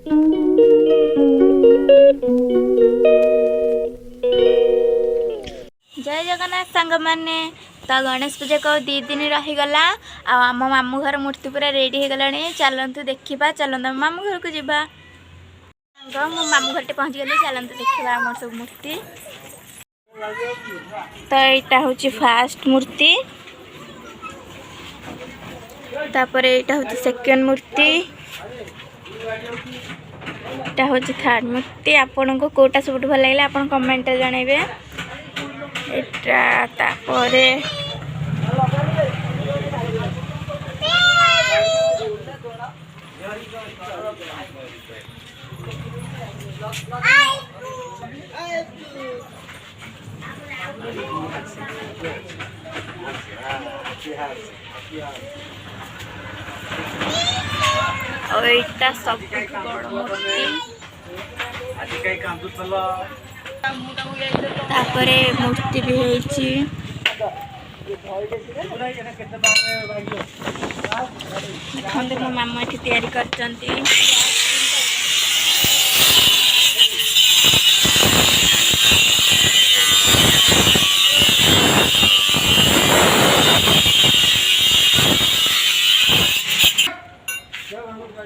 जय जगन्नाथ सांग मैंने तो गणेश पूजा को 2 दिन रहीगला आम मामू घर मूर्ति पूरा रेडी हो गला। चलतु देखा चलत मामू घर को जीवा मो मामू घर पहुँची गली। चलतु देखा आम सब मूर्ति। तो यहाँ हूँ फास्ट मूर्ति तापर यहाँ हूँ सेकेंड मूर्ति यहाँ हूँ थर्ड मूर्ति। आपन को कोटा सब भल लगे आप कमेंट जनइबे। तापरे और इटा सब बड़ मूर्ति तापरे मूर्ति भी होइछि। देखते मो मामा एठी तैयारी करचंती।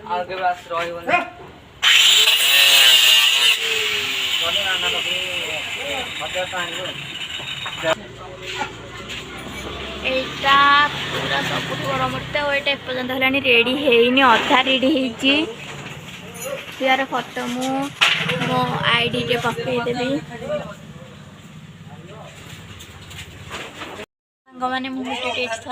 आगे बस रही बने बने आना बकरी मजा पानी एटा पूरा सब बड़ मूर्ति और ये पर्यंत है रेडी है अधा रेडी है। यार फोटो मो आईडी रे पकईदेवी। मैंने मुझे टेस्ट